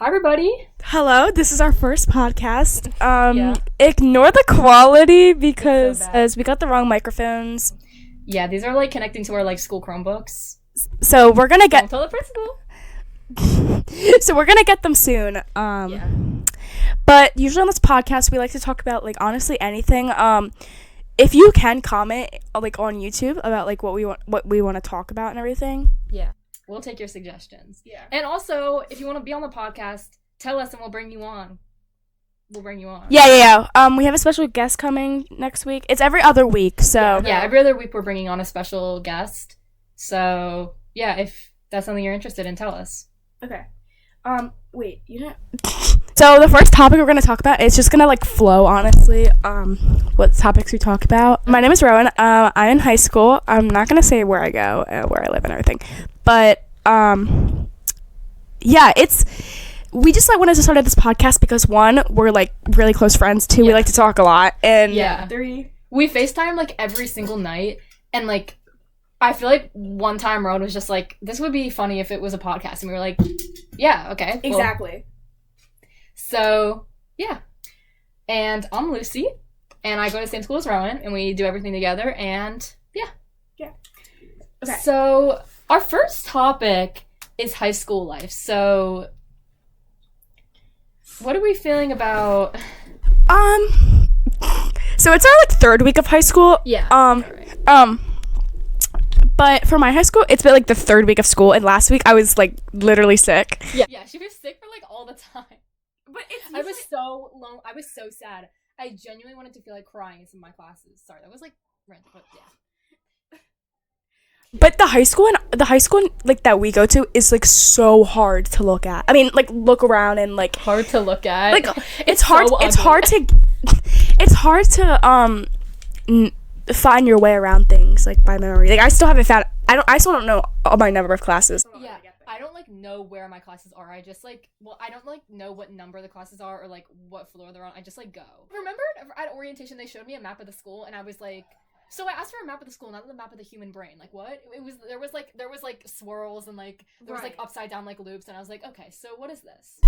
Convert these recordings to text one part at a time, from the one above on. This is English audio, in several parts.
Hi, everybody. Hello, this is our first podcast. Ignore the quality because as we got the wrong microphones. Yeah, these are like connecting to our like school Chromebooks. So we're gonna get. Don't tell the principal. So we're gonna get them soon. But usually on this podcast we like to talk about like honestly anything. If you can comment like on YouTube about like what we want to talk about and everything. Yeah. We'll take your suggestions. Yeah. And also, if you want to be on the podcast, tell us and we'll bring you on. Yeah. We have a special guest coming next week. It's every other week, so... Yeah, every other week we're bringing on a special guest. So, yeah, if that's something you're interested in, tell us. Okay. Wait, you know... So, the first topic we're going to talk about is just going to, like, flow, honestly, what topics we talk about. My name is Rowan. I'm in high school. I'm not going to say where I go, where I live and everything. But, yeah, we just, like, wanted to start this podcast because, one, we're, like, really close friends. Two, we like to talk a lot. And, three, we FaceTime, like, every single night. And, like, I feel like one time Rowan was just like, this would be funny if it was a podcast. And we were like, yeah, okay. Cool. Exactly. So, yeah. And I'm Lucy. And I go to the same school as Rowan. And we do everything together. And, yeah. Yeah. Okay. So... our first topic is high school life. So, what are we feeling about? So it's our like third week of high school. Yeah. Right. But for my high school, it's been like the third week of school, and last week I was like literally sick. Yeah, she was sick for like all the time. But I was so long. I was so sad. I genuinely wanted to feel like crying in some of my classes. Sorry, that was like random, but yeah. But the high school like that we go to is like so hard to look at. I mean, like look around and like hard to look at. Like it's hard. So it's hard to find your way around things like by memory. Like I still haven't found. I still don't know all my number of classes. Yeah, I don't like know where my classes are. I just like I don't like know what number the classes are or like what floor they're on. I just like go. Remember at orientation they showed me a map of the school and I was like. So I asked for a map of the school, not the map of the human brain. Like what? There was like swirls and like there was like upside down like loops, and I was like, okay, so what is this?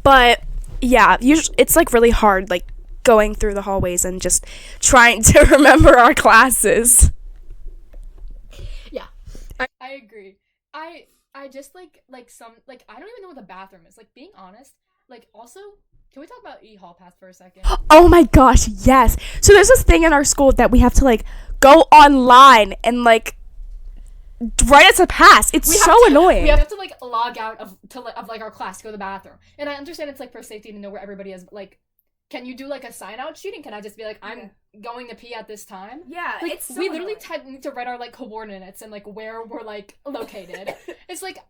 But yeah, usually it's like really hard, like going through the hallways and just trying to remember our classes. Yeah, I agree. I just like some like I don't even know what the bathroom is. Like being honest, like also. Can we talk about e-hall pass for a second? Oh my gosh, yes. So there's this thing in our school that we have to like go online and like write us a pass. It's so annoying. We have to like log out of like our class to go to the bathroom. And I understand it's like for safety to know where everybody is, but like can you do like a sign out sheet and can I just be like I'm going to pee at this time? Yeah, like, it's so we literally need to write our like coordinates and like where we're like located. It's like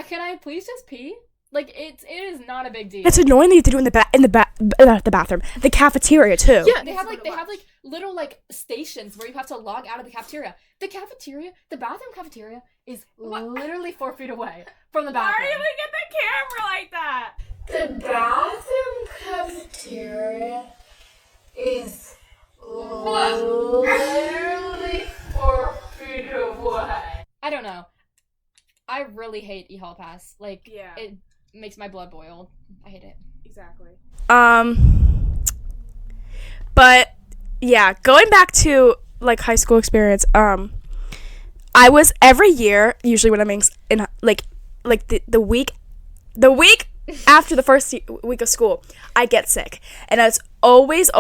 can I please just pee? Like it is not a big deal. It's annoying that you have to do it in the bathroom, the cafeteria too. Yeah, they have like little like stations where you have to log out of the cafeteria. The bathroom cafeteria is literally 4 feet away from the bathroom. Why are you looking at the camera like that? The bathroom cafeteria is literally 4 feet away. I don't know. I really hate e-hall pass. Like, it makes my blood boil. I hate it. Exactly. But yeah, going back to like high school experience, I was every year usually when I'm in like the week after the first week of school, I get sick, and it's always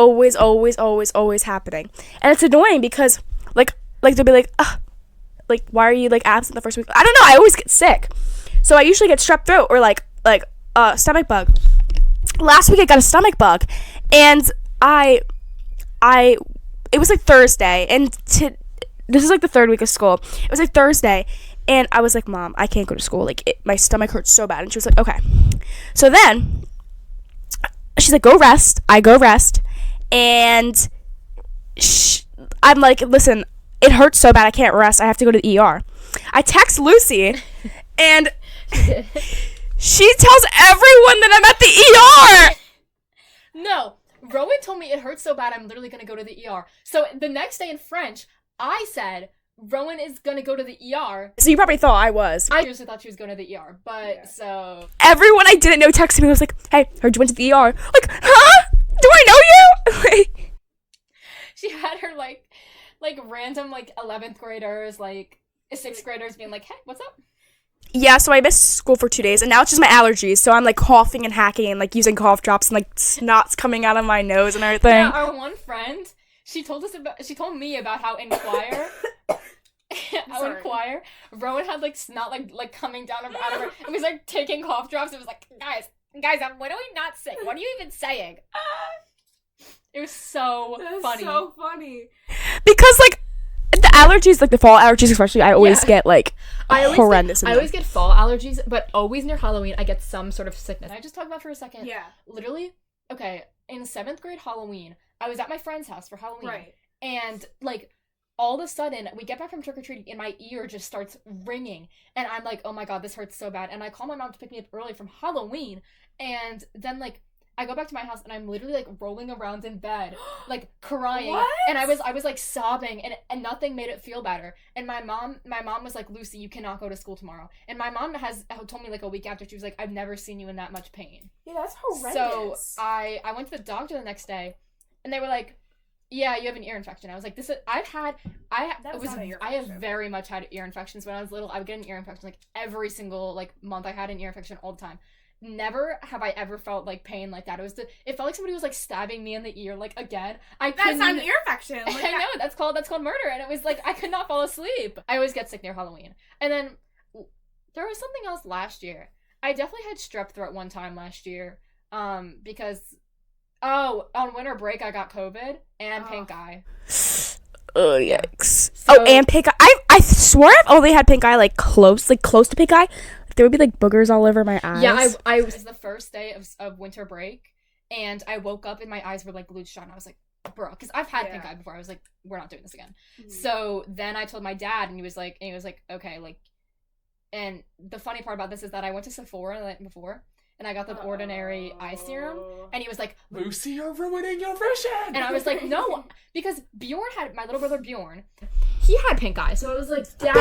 happening, and it's annoying because like they'll be like, like why are you like absent the first week? I don't know. I always get sick, so I usually get strep throat or like stomach bug. Last week I got a stomach bug, and it was like Thursday, and this is like the third week of school. It was like Thursday, and I was like, Mom, I can't go to school. Like my stomach hurts so bad, and she was like, okay. So then she's like, go rest. I go rest, and I'm like, listen, it hurts so bad I can't rest. I have to go to the ER. I text Lucy, and she tells everyone that I'm at the ER. No, Rowan told me it hurts so bad I'm literally going to go to the ER. So the next day in French, I said, Rowan is gonna go to the ER. So you probably thought I was. I seriously thought she was going to the ER, but so Everyone I didn't know texted me. I was like, hey, heard you went to the ER. Like, huh? Do I know you? Like, she had her like random like 11th graders, like 6th graders being like, hey, what's up? yeah, so I missed school for 2 days, and now it's just my allergies. So I'm like coughing and hacking and like using cough drops and like snot's coming out of my nose and everything. Yeah, our one friend, she told me about how in choir, Rowan had like snot like coming down out of her, and was like taking cough drops. It was like, guys, I'm literally not sick. What are you even saying? It was so funny. So funny. Because like the allergies, like the fall allergies especially, I always get like horrendous. I always get fall allergies, but always near Halloween I get some sort of sickness. Can I just talk about for a second? Yeah. Literally, okay, in 7th grade Halloween, I was at my friend's house for Halloween. Right. And like all of a sudden, we get back from trick-or-treating and my ear just starts ringing. And I'm like, oh my god, this hurts so bad. And I call my mom to pick me up early from Halloween. And then like I go back to my house and I'm literally like rolling around in bed, like crying. What? And I was like sobbing and nothing made it feel better. And my mom was like, Lucy, you cannot go to school tomorrow. And my mom told me like a week after, she was like, I've never seen you in that much pain. Yeah, that's horrendous. So I went to the doctor the next day and they were like, yeah, you have an ear infection. I was like, I have very much had ear infections when I was little. I would get an ear infection like every single like month. I had an ear infection all the time. Never have I ever felt like pain like that. It felt like somebody was like stabbing me in the ear like again. That's not an ear infection. Like, I know, that's called murder, and it was like I could not fall asleep. I always get sick near Halloween. And then there was something else last year. I definitely had strep throat one time last year. Because on winter break I got COVID and pink eye. Oh, yikes. And pink eye. I swear I've only had pink eye like close to pink eye. There would be like boogers all over my eyes. Yeah, I was the first day of winter break, and I woke up and my eyes were like glued shut. And I was like, bro, because I've had pink eye before. I was like, we're not doing this again. Mm-hmm. So then I told my dad, and he was like, okay, like. And the funny part about this is that I went to Sephora the night before, and I got the ordinary eye serum, and he was like, Lucy, you're ruining your vision. And I was like, no, because my little brother Bjorn, he had pink eye, so I was like, Dad,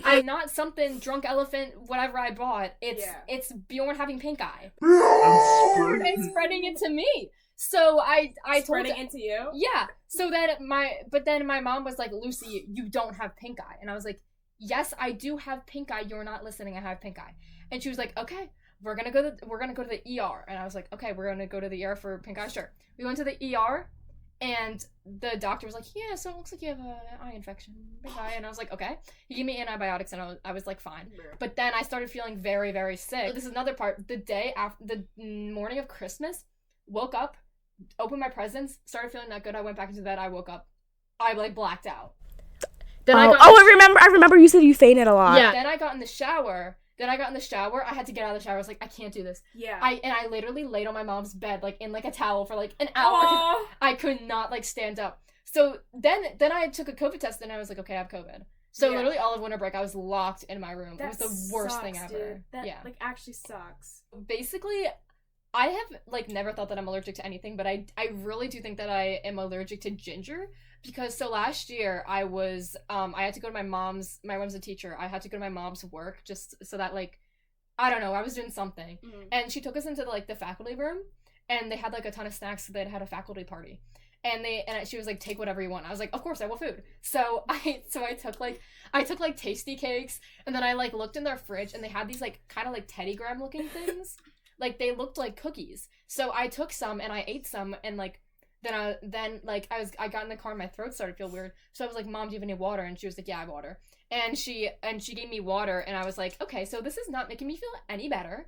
I'm not something drunk elephant, whatever I bought. It's Bjorn having pink eye. And spreading it to me. So I told spreading into you? Yeah. So then my mom was like, Lucy, you don't have pink eye. And I was like, yes, I do have pink eye. You're not listening. I have pink eye. And she was like, okay, we're gonna go to the ER. And I was like, okay, we're gonna go to the ER for pink eye. Sure. We went to the ER. And the doctor was like, yeah, so it looks like you have an eye infection. Pink eye. And I was like, okay. He gave me antibiotics and I was like, fine. But then I started feeling very, very sick. This is another part. The day after, the morning of Christmas, woke up, opened my presents, started feeling not good. I went back into bed. I woke up. I like blacked out. Then I remember you said you fainted a lot. Yeah. Then I got in the shower. I had to get out of the shower. I was like, I can't do this. Yeah. I literally laid on my mom's bed, like, in, like, a towel for, like, an hour. Because I could not, like, stand up. So then I took a COVID test, and I was like, okay, I have COVID. So literally all of winter break, I was locked in my room. It was the worst thing ever. Dude. That, like, actually sucks. Basically, I have, like, never thought that I'm allergic to anything, but I really do think that I am allergic to ginger. Because so last year I was I had to go to my mom's a teacher. I had to go to my mom's work just so that, like, I don't know, I was doing something. Mm-hmm. And she took us into the faculty room, and they had like a ton of snacks, so they'd had a faculty party. And she was like, take whatever you want. I was like, of course, I want food. So I took like tasty cakes, and then I like looked in their fridge, and they had these like kind of like Teddy Graham looking things. Like they looked like cookies. So I took some and I ate some, and like I got in the car and my throat started to feel weird. So I was like, Mom, do you have any water? And she was like, yeah, I have water. And she gave me water, and I was like, okay, so this is not making me feel any better.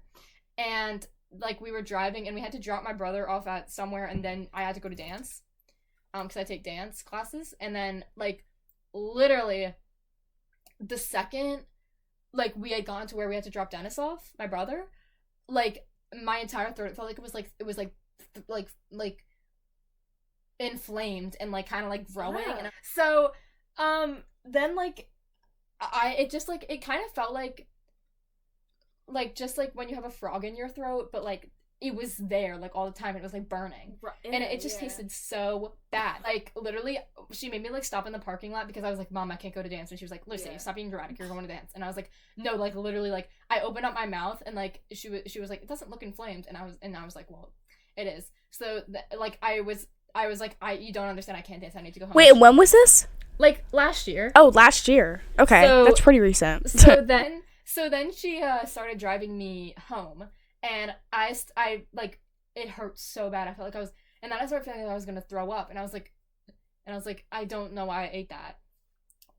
And like we were driving, and we had to drop my brother off at somewhere, and then I had to go to dance. Because I take dance classes. And then like literally the second like we had gone to where we had to drop Dennis off, my brother, like my entire throat felt like it was inflamed and like kind of like growing. Yeah. And so then like it kind of felt like just like when you have a frog in your throat, but like it was there like all the time. It was like burning, and it just tasted so bad. Like literally, she made me like stop in the parking lot because I was like, "Mom, I can't go to dance," and she was like, "Lucy, stop being dramatic. You're going to dance." And I was like, "No, like literally, like I opened up my mouth and like she was like, it doesn't look inflamed," and I was like, "Well, it is." So like I was like, you don't understand. I can't dance. I need to go home. Wait, when was this? Like last year. Oh, last year. Okay, So- that's pretty recent. So then she started driving me home, and I like it hurt so bad. I felt like I was, and then I started feeling like I was gonna throw up, and I was like, I don't know why I ate that,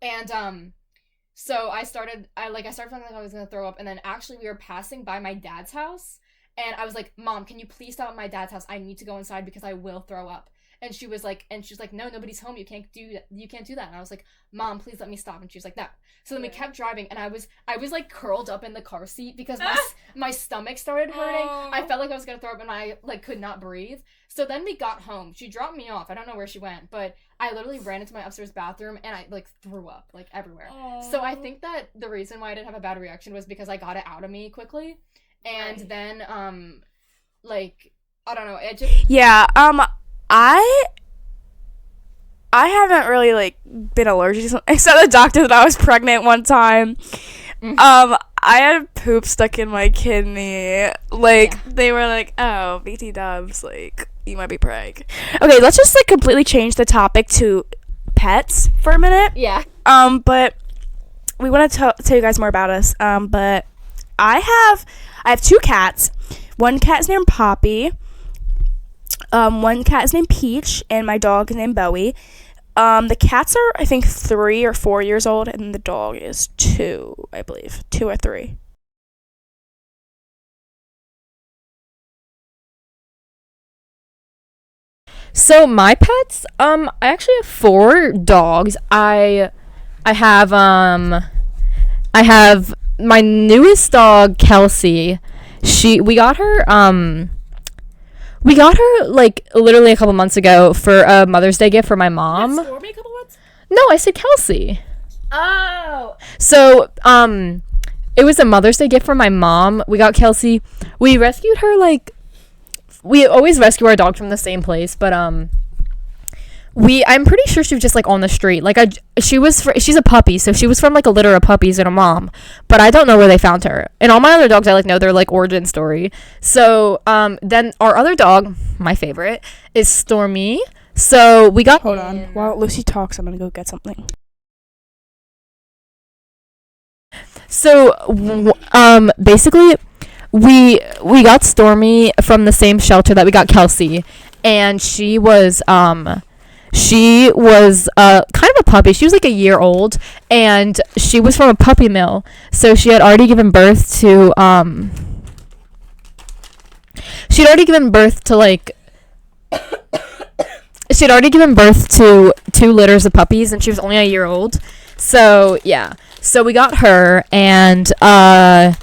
and so I started feeling like I was gonna throw up, and then actually we were passing by my dad's house, and I was like, Mom, can you please stop at my dad's house? I need to go inside because I will throw up. And she was like, no, nobody's home. You can't do that. And I was like, Mom, please let me stop. And she was like, no. So then we kept driving, and I was like curled up in the car seat because my stomach started hurting. I felt like I was gonna throw up, and I like could not breathe. So then we got home. She dropped me off. I don't know where she went, but I literally ran into my upstairs bathroom, and I like threw up like everywhere. So I think that the reason why I didn't have a bad reaction was because I got it out of me quickly, and then like I don't know. It just I haven't really like been allergic to something except the doctor that I was pregnant one time. I had poop stuck in my kidney. Like they were like, "Oh, BT dubs, like you might be preg." Okay, let's just like completely change the topic to pets for a minute. Yeah. But we want to tell you guys more about us. But I have 2 cats. One cat is named Poppy. One cat is named Peach, and my dog is named Bowie. The cats are, I think, 3 or 4 years old, and the dog is 2, I believe. 2 or 3. So my pets, I actually have 4 dogs. I have my newest dog, Kelsey. We got her like literally a couple months ago for a Mother's Day gift for my mom. Stormy a couple months? No, I said Kelsey. Oh. So, it was a Mother's Day gift for my mom. We got Kelsey. We rescued her like we always rescue our dog from the same place, but I'm pretty sure she was just like on the street. Like she's a puppy, so she was from like a litter of puppies and a mom. But I don't know where they found her. And all my other dogs I like know their like origin story. So then our other dog, my favorite, is Stormy. So we got Hold on. While Lucy talks, I'm gonna go get something. So basically we got Stormy from the same shelter that we got Kelsey, and she was kind of a puppy. She was like a year old, and she was from a puppy mill, so she had already given birth to two litters of puppies, and she was only a year old. So yeah, so we got her, and I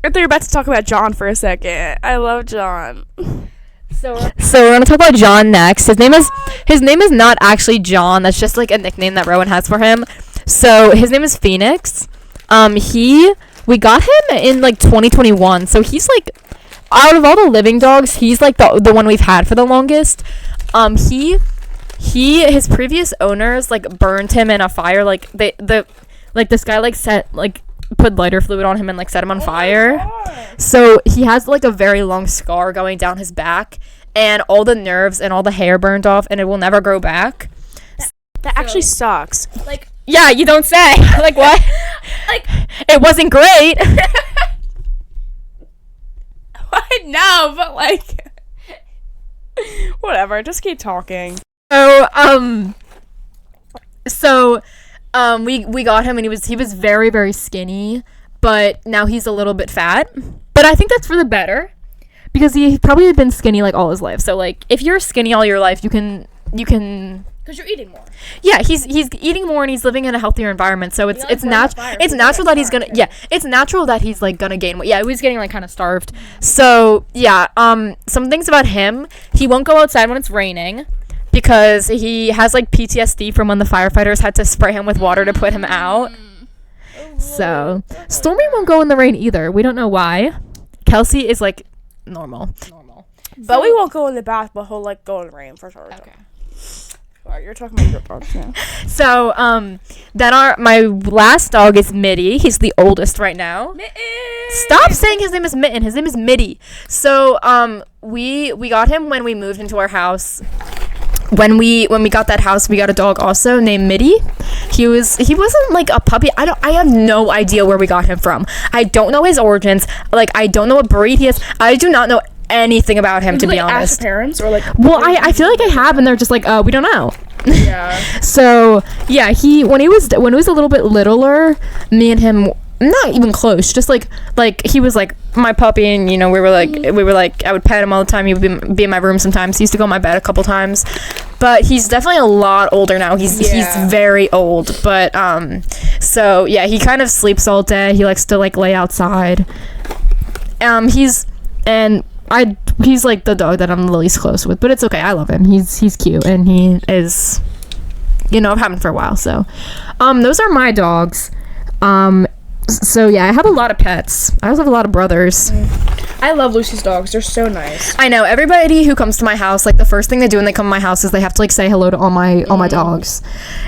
thought you were about to talk about John for a second. I love John. So we're gonna talk about John next. His name is not actually John. That's just like a nickname that Rowan has for him. So his name is Phoenix. We got him in like 2021. So he's like, out of all the living dogs, he's like the one we've had for the longest. His previous owners like burned him in a fire. Like this guy like put lighter fluid on him and like set him on fire. So he has like a very long scar going down his back, and all the nerves and all the hair burned off, and it will never grow back. That actually sucks. Like, yeah, you don't say. Like what? Like it wasn't great. I know, but like whatever, just keep talking. So we got him, and he was very, very skinny, but now he's a little bit fat. But I think that's for the better, because he probably had been skinny like all his life. So like if you're skinny all your life, you can Because you're eating more. Yeah, he's eating more, and he's living in a healthier environment. So it's natural that he's gonna it's natural that he's like gonna gain weight. Yeah, he was getting like kind of starved. So yeah, some things about him: he won't go outside when it's raining, because he has like PTSD from when the firefighters had to spray him with water to put him out. So Stormy won't go in the rain either. We don't know why. Kelsey is like normal. But we won't go in the bath, but he'll like go in the rain for sure. Okay. Alright, you're talking about your dogs now. So then my last dog is Mitty. He's the oldest right now. Stop saying his name is Mitten. His name is Mitty. So we got him when we moved into our house. When we got that house, we got a dog also named Mitty. He wasn't like a puppy. I have no idea where we got him from. I don't know his origins. Like, I don't know what breed he is. I do not know anything about him, to be honest. Ask parents or like. Well, I feel like I have, and they're just like, we don't know. Yeah. So yeah, when he was a little bit littler, me and him not even close, just like he was like my puppy, and we were like I would pet him all the time. He would be in my room sometimes. He used to go in my bed a couple times, but he's definitely a lot older now. He's very old, but so yeah, he kind of sleeps all day. He likes to like lay outside. He's like the dog that I'm the least close with, but it's okay. I love him. He's cute, and he is, I've had him for a while. So, those are my dogs. So yeah, I have a lot of pets. I also have a lot of brothers. I love Lucy's dogs. They're so nice. I know, everybody who comes to my house, like the first thing they do when they come to my house is they have to like say hello to all my dogs.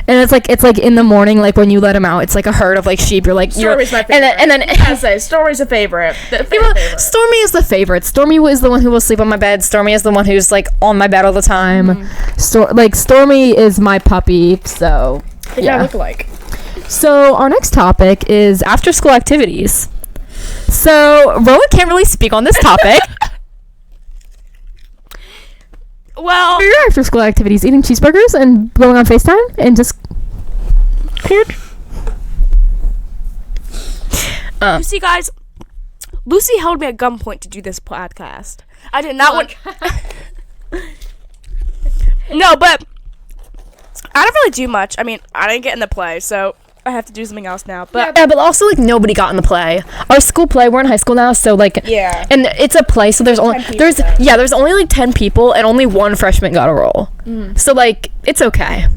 And it's like in the morning, like when you let them out, it's like a herd of like sheep. You're like, Stormy's my favorite. And then I say Stormy's a favorite. Stormy is the favorite. Stormy is the one who will sleep on my bed. Stormy is the one who's like on my bed all the time. Stormy is my puppy. So They gotta look alike. So our next topic is after school activities. So Rowan can't really speak on this topic. Well, Your after school activities: eating cheeseburgers and going on FaceTime and just you see, guys, Lucy held me at gunpoint to do this podcast. I did not want. No, but I don't really do much. I mean, I didn't get in the play, so I have to do something else now. But yeah, but also like nobody got in the play. Our school play, we're in high school now, so like and it's a play, so there's only there's only like 10 people and only one freshman got a role. So like it's okay.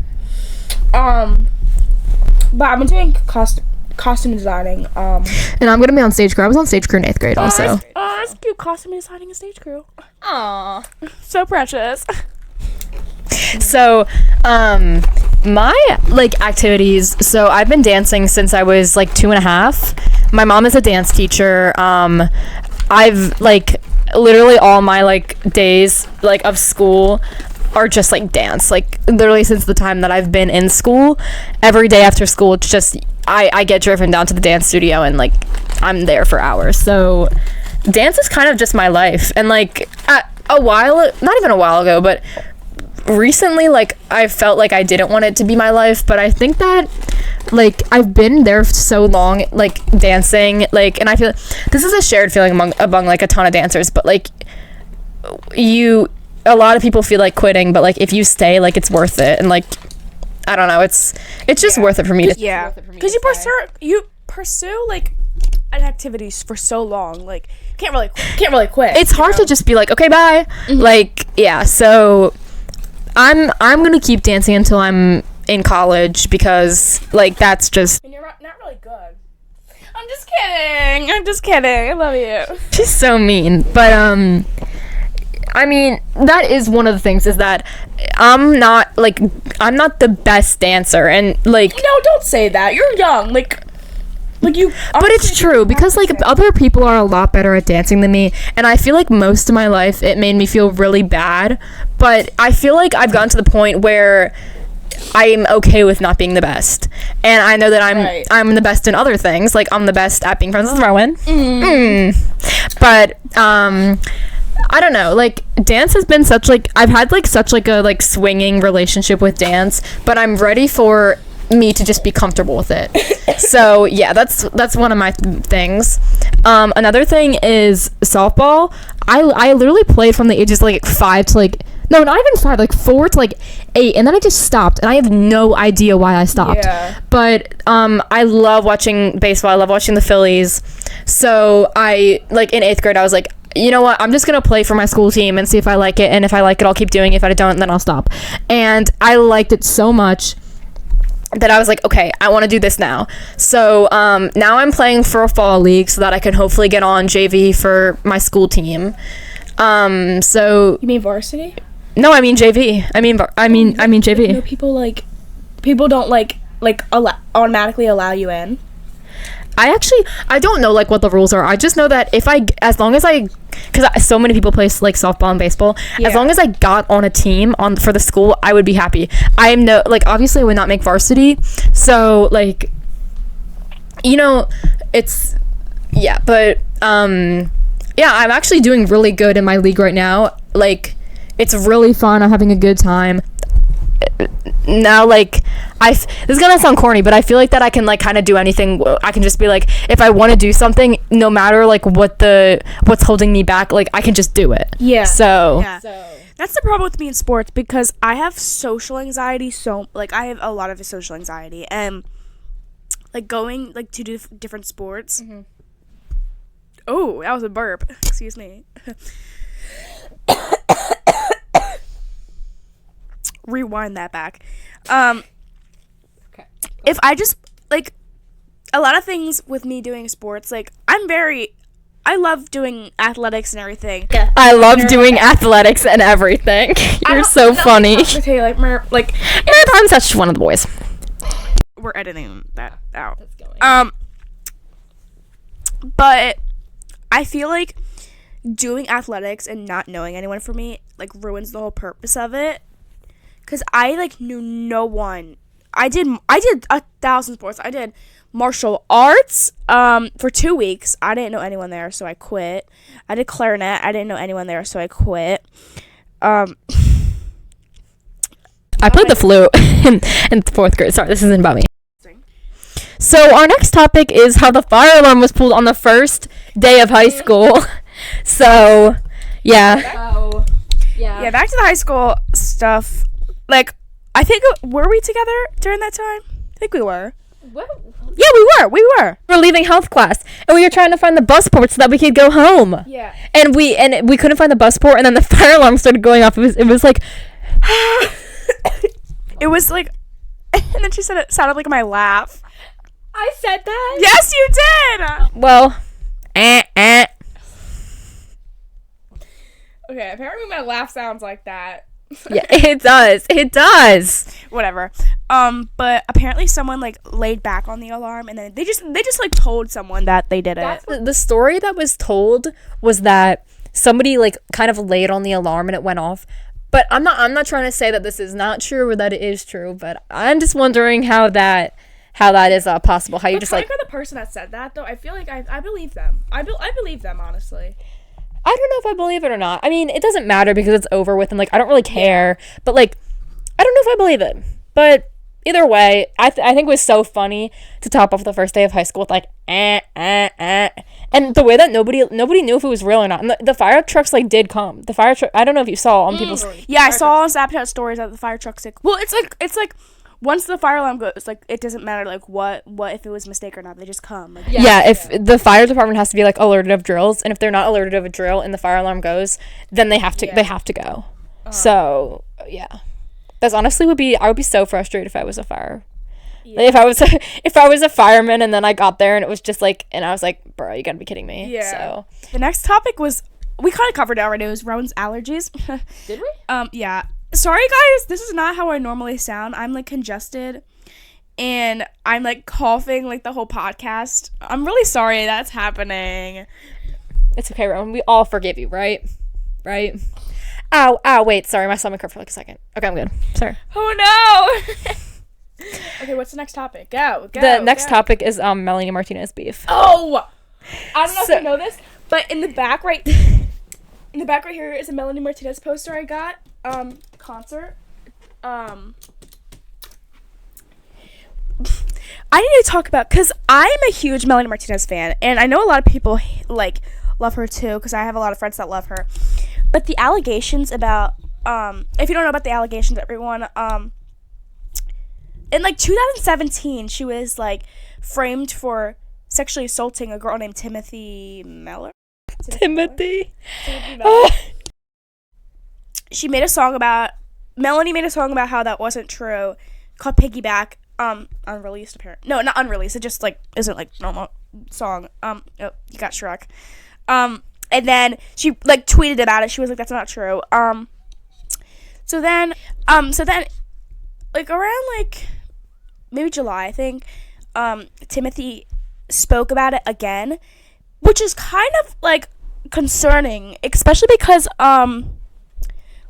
But I've been doing costume designing. And I'm gonna be on stage crew. I was on stage crew in 8th grade also. oh, that's cute. Costume designing and stage crew. Aww. So precious. So, my like activities. So I've been dancing since I was like 2.5. My mom is a dance teacher. I've like literally all my like days like of school are just like dance. Like literally since the time that I've been in school, every day after school, it's just I get driven down to the dance studio and like I'm there for hours. So dance is kind of just my life. And like not even a while ago, but recently, like I felt like I didn't want it to be my life, but I think that like I've been there so long, like dancing, like, and I feel this is a shared feeling among like a ton of dancers, but like a lot of people feel like quitting, but like if you stay, like it's worth it. And like I don't know, it's just worth it for me to because you pursue like an activities for so long, like can't really quit. It's hard to just be like, okay, bye. Like so I'm gonna keep dancing until I'm in college, because like that's just. And you're not really good. I'm just kidding. I love you. She's so mean, but I mean that is one of the things, is that I'm not the best dancer, and like. No, don't say that. You're young. Like you. But it's true, because like other people are a lot better at dancing than me, and I feel like most of my life it made me feel really bad. But I feel like I've gotten to the point where I'm okay with not being the best, and I know that I'm the best in other things. Like I'm the best at being friends with Rowan. But I don't know. Like dance has been I've had like such like a like swinging relationship with dance, but I'm ready for me to just be comfortable with it. So yeah, that's one of my things. Another thing is softball. I literally played from the ages like 5 to like, no, not even 5, like 4 to like 8, and then I just stopped, and I have no idea why I stopped. But I love watching baseball. I love watching the Phillies. So I like in 8th grade I was like, you know what, I'm just gonna play for my school team and see if I like it, and if I like it I'll keep doing it. If I don't, then I'll stop. And I liked it so much that I was like, okay, I want to do this now. So now I'm playing for a fall league so that I can hopefully get on JV for my school team. So You mean varsity? no, I mean JV. I mean JV. No, people don't automatically allow you in. I don't know like what the rules are. I just know that as long as because so many people play like softball and baseball, as long as I got on a team for the school, I would be happy. Obviously I would not make varsity, so like, you know, it's but I'm actually doing really good in my league right now. Like, it's really fun. I'm having a good time. Now, like, this is gonna sound corny, but I feel like that I can like kind of do anything. I can just be like, if I want to do something, no matter like what's holding me back, like I can just do it. Yeah. So That's the problem with me in sports, because I have social anxiety. I have a lot of social anxiety, and like going like to do different sports. Mm-hmm. Oh, that was a burp. Excuse me. Rewind that back. Okay. If I just like a lot of things with me doing sports, like I love doing athletics and everything. Yeah. I love doing athletics and everything. You're so funny. Like Sometimes that's just one of the boys. We're editing that out. That's going. But I feel like doing athletics and not knowing anyone for me like ruins the whole purpose of it. Cause I like knew no one. I did 1,000 sports. I did martial arts for 2 weeks. I didn't know anyone there, so I quit. I did clarinet. I didn't know anyone there, so I quit. I played the flute in 4th grade. Sorry, this isn't about me. So our next topic is how the fire alarm was pulled on the first day of high school. So, yeah. Oh. Yeah. Yeah, back to the high school stuff. Like, I think, were we together during that time? I think we were. What? Yeah, we were. We were leaving health class, and we were trying to find the bus port so that we could go home. Yeah. And we couldn't find the bus port, and then the fire alarm started going off. It was like, it was like, and then she said it sounded like my laugh. I said that? Yes, you did! well, Okay, apparently my laugh sounds like that. Yeah, it does. Whatever. But apparently someone like laid back on the alarm, and then they just like told someone that they did it. The story that was told was that somebody like kind of laid on the alarm and it went off. But I'm not trying to say that this is not true or that it is true, but I'm just wondering how that is possible. How you just like the person that said that though, I feel like I believe them. I believe them, honestly. I don't know if I believe it or not. I mean, it doesn't matter because it's over with and like I don't really care. Yeah. But like I don't know if I believe it. But either way, I think it was so funny to top off the first day of high school with like and the way that nobody knew if it was real or not. And the fire trucks like did come. The fire truck, I don't know if you saw on people's Yeah, I saw on Snapchat stories that the fire truck's like, well, it's like once the fire alarm goes, like it doesn't matter like what if it was a mistake or not, they just come. Like, if the fire department has to be like alerted of drills, and if they're not alerted of a drill and the fire alarm goes, then they have to go. So yeah, that's honestly I would be so frustrated if I was a fire. Yeah. Like, if I was a fireman and then I got there and it was just like, and I was like, bro, you gotta be kidding me. Yeah. So the next topic was, we kind of covered it already. It was Rowan's allergies. Did we? Yeah. Sorry guys, this is not how I normally sound. I'm like congested and I'm like coughing like the whole podcast. I'm really sorry that's happening. It's okay, Rowan. We all forgive you, right? Right? Ow, wait, sorry, my stomach hurt for like a second. Okay, I'm good. Sorry. Oh no. Okay, what's the next topic? Go. The next topic is Melanie Martinez beef. Oh! I don't know if you know this, but in the back right here is a Melanie Martinez poster I got. Concert. I need to talk about, because I'm a huge Melanie Martinez fan, and I know a lot of people like love her too, because I have a lot of friends that love her. But the allegations about if you don't know about the allegations, everyone, in like 2017 she was like framed for sexually assaulting a girl named Timothy Miller. Timothy. Melanie made a song about how that wasn't true, called Piggyback. unreleased apparently. No, not unreleased. It just like isn't like normal song. Oh, you got Shrek. And then she like tweeted about it. She was like, "That's not true." So then like around like maybe July, I think, Timothy spoke about it again, which is kind of like concerning, especially because it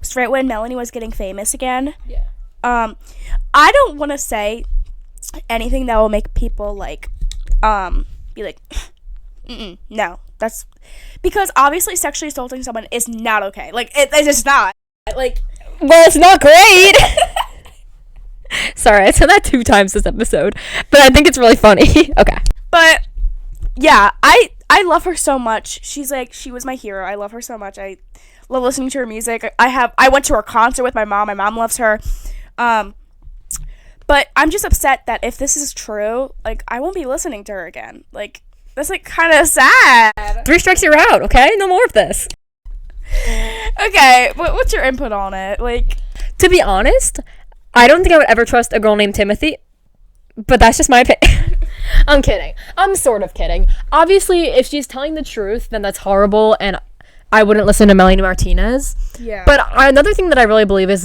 was right when Melanie was getting famous again. Yeah. I don't want to say anything that will make people like be like no, that's because obviously sexually assaulting someone is not okay. Like it's just not. Like, Well, it's not great. Sorry, I said that 2 times this episode, but I think it's really funny. Okay. but yeah, I love her so much. She was my hero. I love her so much. I love listening to her music. I went to her concert with my mom. My mom loves her. But I'm just upset that if this is true, like I won't be listening to her again. Like that's like kind of sad. 3 strikes, you're out, okay? No more of this. Okay, what's your input on it? Like, To be honest, I don't think I would ever trust a girl named Timothy, but that's just my opinion. I'm kidding. I'm sort of kidding. Obviously, if she's telling the truth, then that's horrible, and I wouldn't listen to Melanie Martinez. yeah. But another thing that I really believe is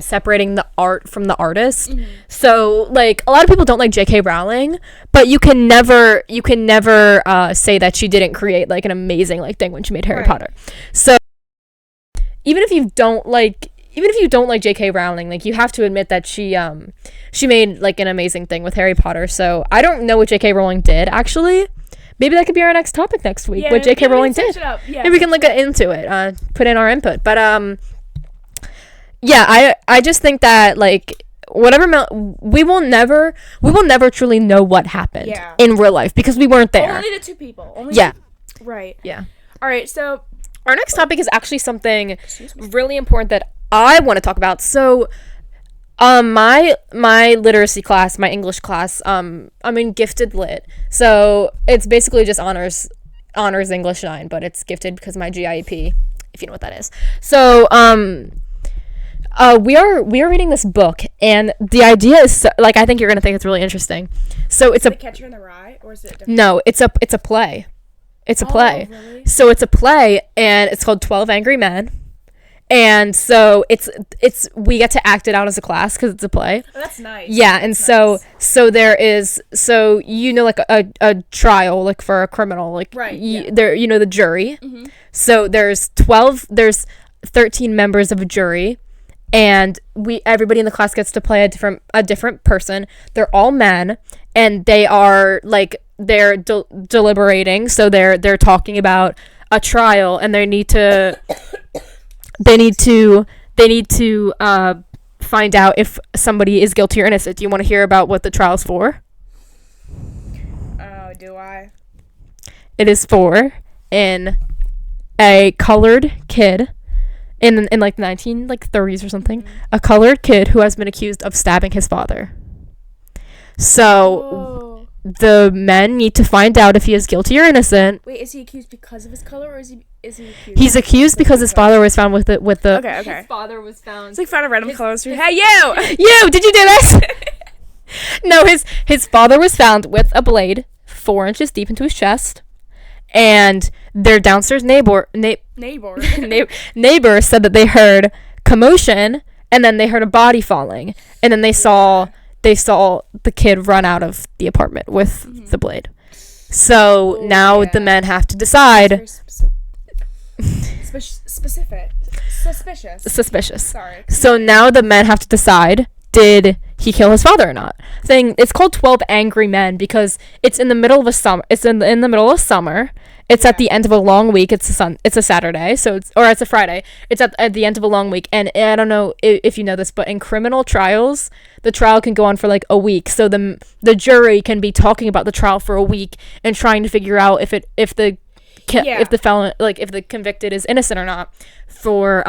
separating the art from the artist. Mm-hmm. So like a lot of people don't like J.K. Rowling, but you can never say that she didn't create like an amazing like thing when she made Harry Right. Potter. So even if you don't like J.K. Rowling, like you have to admit that she made like an amazing thing with Harry Potter. So I don't know what J.K. Rowling did actually. Maybe that could be our next topic next week. Yeah, what J.K. maybe we Rowling can did. search it up. Yeah. Maybe we can look into it, put in our input. But yeah, I just think that like whatever we will never truly know what happened Yeah. in real life because we weren't there. Only the 2 people. Only Yeah. Right. Yeah. All right. So Our next topic is actually something really important that I want to talk about. So my literacy class, my English class, I'm in gifted lit. So it's basically just honors English 9, but it's gifted because of my GIEP, if you know what that is. So we are reading this book, and the idea is like I think you're gonna think it's really interesting. So it's The Catcher in the Rye, or is it different? no, it's a play. It's a play. Really? So it's a play, and it's called 12 Angry Men. And so it's we get to act it out as a class because it's a play. Oh, that's nice. Yeah, and That's so there is like a trial like for a criminal like Right, yeah. there the jury. Mm-hmm. So there's 13 members of a jury, and everybody in the class gets to play a different person. They're all men, and they are like they're deliberating. So they're talking about a trial, and they need to find out if somebody is guilty or innocent. Do you want to hear about what the trial's for? Oh, do I? It is for a colored kid in like 30s or something. Mm-hmm. A colored kid who has been accused of stabbing his father. So Oh. the men need to find out if he is guilty or innocent. Wait, is he accused because of his color, or is he accused? He's accused because his father was found with the Okay. His father was found. It's like found a random clothes. his- Hey, you! You, did you do this? No, his father was found with a blade 4 inches deep into his chest, and their downstairs neighbor Neighbor. neighbor said that they heard commotion, and then they heard a body falling, and then they saw the kid run out of the apartment with the blade. So Oh, now yeah. the men have to decide. Very specific. Suspicious. Sorry. So now the men have to decide, did he kill his father or not? It's called 12 Angry Men because it's in the middle of a summer. It's in the middle of summer. It's at the end of a long week. It's a Saturday, so it's a Friday. It's at the end of a long week, and I don't know if you know this, but in criminal trials, the trial can go on for like a week. So the jury can be talking about the trial for a week and trying to figure out if the felon, like if the convicted is innocent or not, for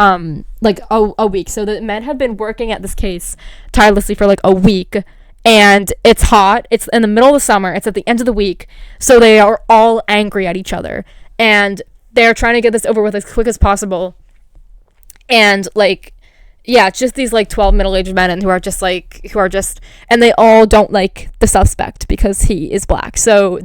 like a week. So the men have been working at this case tirelessly for like a week, and it's hot. It's in the middle of the summer. It's at the end of the week, so they are all angry at each other, and they're trying to get this over with as quick as possible. And like yeah, it's just these like 12 middle-aged men and who are just and they all don't like the suspect because he is black. So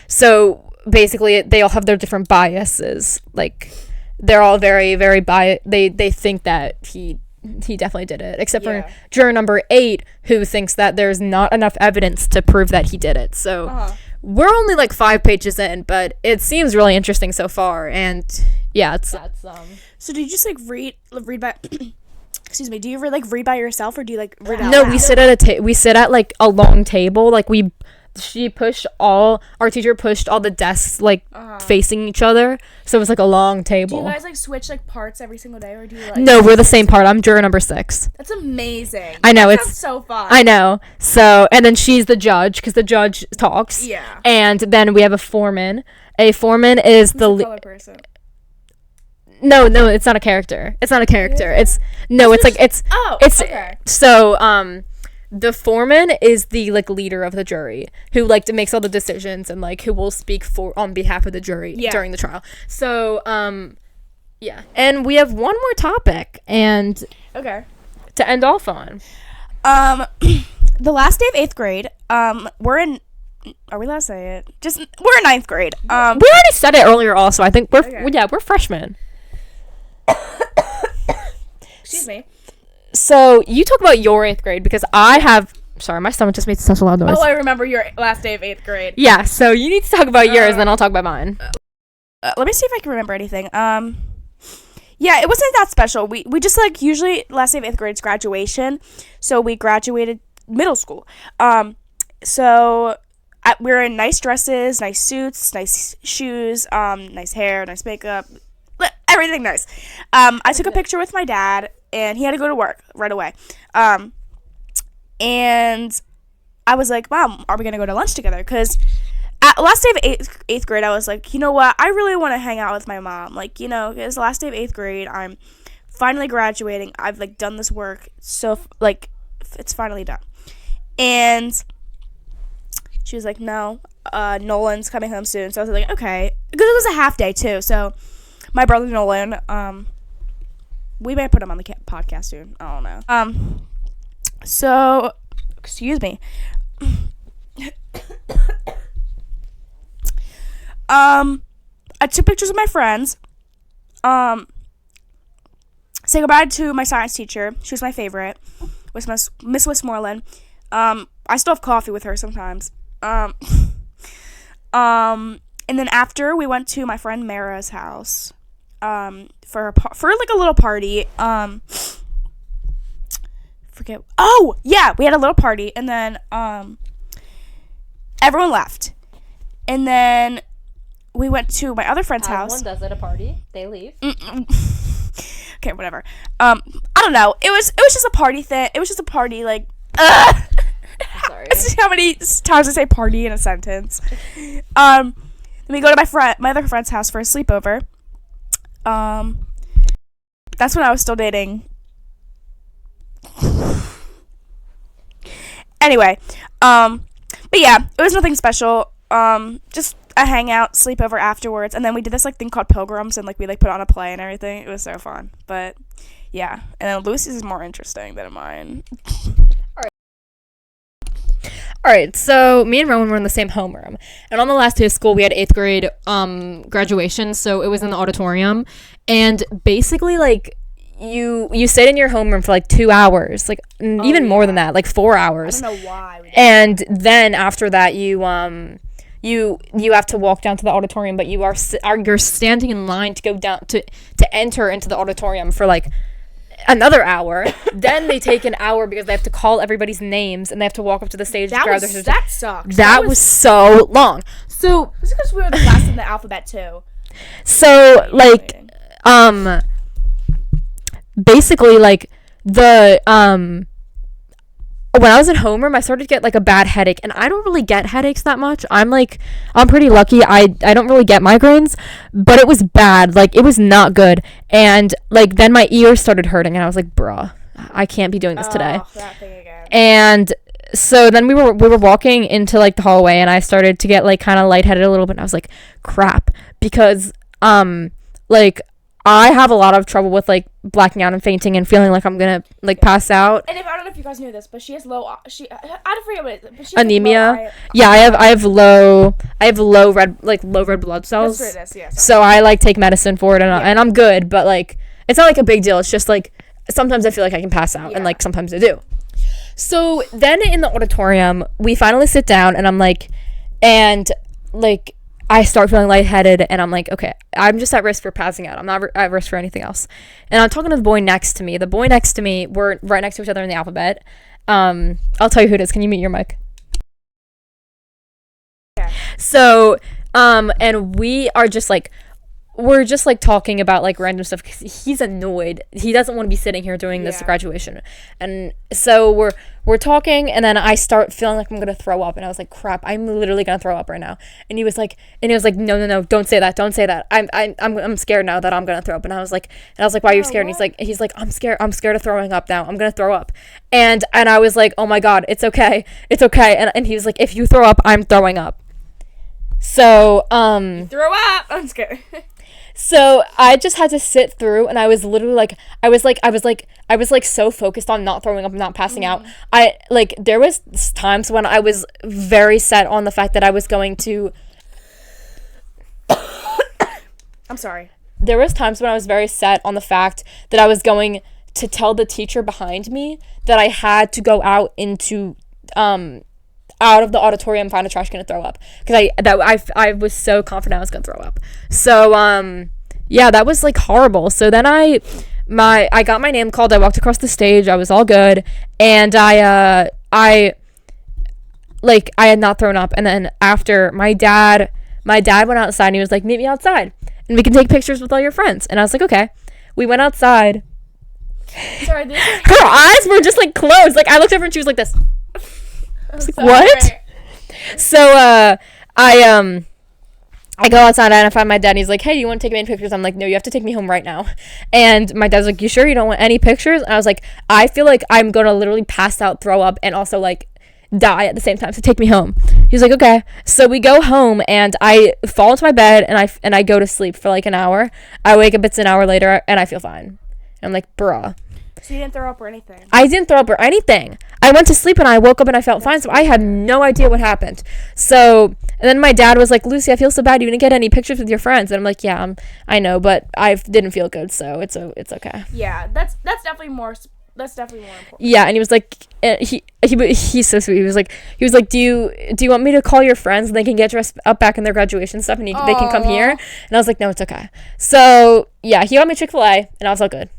so basically they all have their different biases. Like they're all very, very they think that he definitely did it, except for juror number 8, who thinks that there's not enough evidence to prove that he did it. So we're only like 5 pages in, but it seems really interesting so far. And yeah, it's So do you just like read by excuse me, do you read by yourself, or do you like read out no loud? we sit at like a long table. Like our teacher pushed all the desks like facing each other, so it was like a long table. Do you guys like switch like parts every single day, or do you like No, we're the same part. I'm juror number 6. That's amazing. I know, that it's sounds so fun. I know. So, and then she's the judge because the judge talks. Yeah. And then we have a foreman. A foreman is Who's the color person? No, it's not a character. It's not a character. It's okay. So the foreman is the like leader of the jury who like makes all the decisions and like who will speak on behalf of the jury during the trial. So yeah. And we have one more topic and Okay. to end off on. The last day of 8th grade, we're in, are we allowed to say it? We're in 9th grade. We already said it earlier also. I think we're freshmen. Excuse me. So you talk about your 8th grade because sorry, my stomach just made such a loud noise. Oh, I remember your last day of 8th grade. Yeah, so you need to talk about yours, then I'll talk about mine. Let me see if I can remember anything. Yeah, it wasn't that special. We just like usually last day of 8th grade is graduation, so we graduated middle school. So we were in nice dresses, nice suits, nice shoes, nice hair, nice makeup, everything nice. I took a picture with my dad, and he had to go to work right away. And I was like, Mom, are we going to go to lunch together? Because at last day of 8th grade, I was like, you know what? I really want to hang out with my mom. Like, you know, it's last day of 8th grade. I'm finally graduating. I've, like, done this work. So, like, it's finally done. And she was like, no, Nolan's coming home soon. So I was like, okay. Because it was a half day, too. So my brother Nolan, we may put him on the podcast soon. I don't know. So, excuse me. I took pictures of my friends. Say goodbye to my science teacher. She was my favorite. Was Miss Westmoreland. I still have coffee with her sometimes. And then after we went to my friend Mara's house. For like a little party. Oh yeah, we had a little party, and then everyone left, and then we went to my other friend's house. Everyone does at a party. They leave. Okay, whatever. I don't know. It was just a party thing. It was just a party, like. Sorry. This is how many times I say party in a sentence. Then we go to my other friend's house for a sleepover. That's when I was still dating. Anyway, but yeah, it was nothing special. Just a hangout, sleepover afterwards, and then we did this like thing called Pilgrims, and like we like put on a play and everything. It was so fun. But yeah, and then Lucy's is more interesting than mine. All right, so me and Rowan were in the same homeroom, and on the last day of school, we had 8th grade graduation, so it was in the auditorium, and basically, like, you sit in your homeroom for, like, 2 hours, like, even more than that, like, 4 hours. I don't know why. And then after that, you have to walk down to the auditorium, but you're standing in line to go down, to enter into the auditorium for, like, another hour. Then they take an hour because they have to call everybody's names and they have to walk up to the stage to grab their certificate. That sucks. That was so long. So it's because we were the last in the alphabet too. So like basically like the when I was in homeroom, I started to get like a bad headache, and I don't really get headaches that much. I'm pretty lucky. I don't really get migraines, but it was bad. Like, it was not good. And like then my ears started hurting, and I was like, bruh, I can't be doing this today. That thing again. And so then we were walking into like the hallway, and I started to get like kind of lightheaded a little bit, and I was like, crap, because like I have a lot of trouble with like blacking out and fainting and feeling like I'm gonna like pass out. And I don't know if you guys knew this, but she has low. I don't forget what it is. But she has Anemia. Like, low Yeah, I have low red blood cells. That's what it is. Yeah. So I like take medicine for it and I'm good, but like it's not like a big deal. It's just like sometimes I feel like I can pass out and like sometimes I do. So then in the auditorium, we finally sit down and I'm like, and like I start feeling lightheaded and I'm like, okay, I'm just at risk for passing out. I'm not at risk for anything else. And I'm talking to the boy next to me. The boy next to me, we're right next to each other in the alphabet. I'll tell you who it is. Can you mute your mic? Yeah. So, and we're just like talking about like random stuff because he's annoyed. He doesn't want to be sitting here doing this graduation. And so we're talking and then I start feeling like I'm going to throw up and I was like, crap, I'm literally going to throw up right now. And he was like, no, don't say that. I'm scared now that I'm going to throw up. And I was like, why are you scared? And he's like, I'm scared of throwing up now. I'm going to throw up. And I was like, oh my God, it's okay. And he was like, if you throw up, I'm throwing up. So, Throw up. I'm scared. So I just had to sit through and I was literally like I was so focused on not throwing up and not passing out. There was times when I was very set on the fact that I was going to I'm sorry. There was times when I was very set on the fact that I was going to tell the teacher behind me that I had to go out into out of the auditorium, find a trash can to throw up because I was so confident I was gonna throw up. So yeah, that was like horrible. So then I got my name called. I walked across the stage. I was all good, and I had not thrown up. And then after my dad went outside and he was like, meet me outside and we can take pictures with all your friends. And I was like, okay. We went outside. Sorry, her eyes were just like closed. Like I looked over and she was like this. I was like, what? So I go outside and I find my dad and he's like, hey, do you want to take any pictures? I'm like, no, you have to take me home right now. And my dad's like, you sure you don't want any pictures? And I was like, I feel like I'm gonna literally pass out, throw up, and also like die at the same time, so take me home. He's like, okay. So we go home and I fall into my bed and I go to sleep for like an hour. I wake up, it's an hour later, and I feel fine. And I'm like, bruh. So you didn't throw up or anything? I didn't throw up or anything. I went to sleep and I woke up and I felt fine, so I had no idea what happened. So, and then my dad was like, Lucy, I feel so bad. You didn't get any pictures with your friends. And I'm like, yeah, I know, but I didn't feel good, so it's okay. Yeah, that's definitely more important. Yeah, and he was like, he's so sweet. He was like, do you want me to call your friends and they can get dressed up back in their graduation stuff and they can come here? And I was like, no, it's okay. So yeah, he got me Chick-fil-A and I was all good.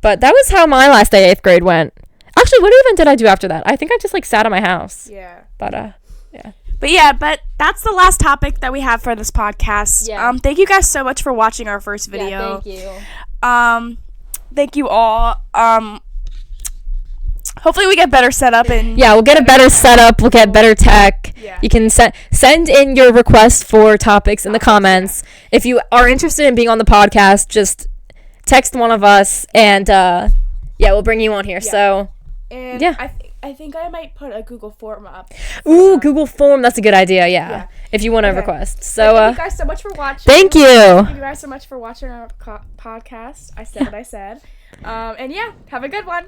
But that was how my last day 8th grade went. Actually, what even did I do after that? I think I just like sat at my house. Yeah. But yeah. But that's the last topic that we have for this podcast. Yeah. Thank you guys so much for watching our first video. Yeah, thank you. Thank you all. Hopefully we get better set up and yeah, we'll get a better setup. We'll get better tech. Yeah. You can send in your requests for topics in the comments. If you are interested in being on the podcast, just text one of us and yeah, we'll bring you on here. Yeah. So And yeah. I think I might put a Google form up. Ooh, Google form, that's a good idea. Yeah. If you want to request. So thank you guys so much for watching. thank you. Thank you guys so much for watching our podcast. I said what I said. And yeah, have a good one.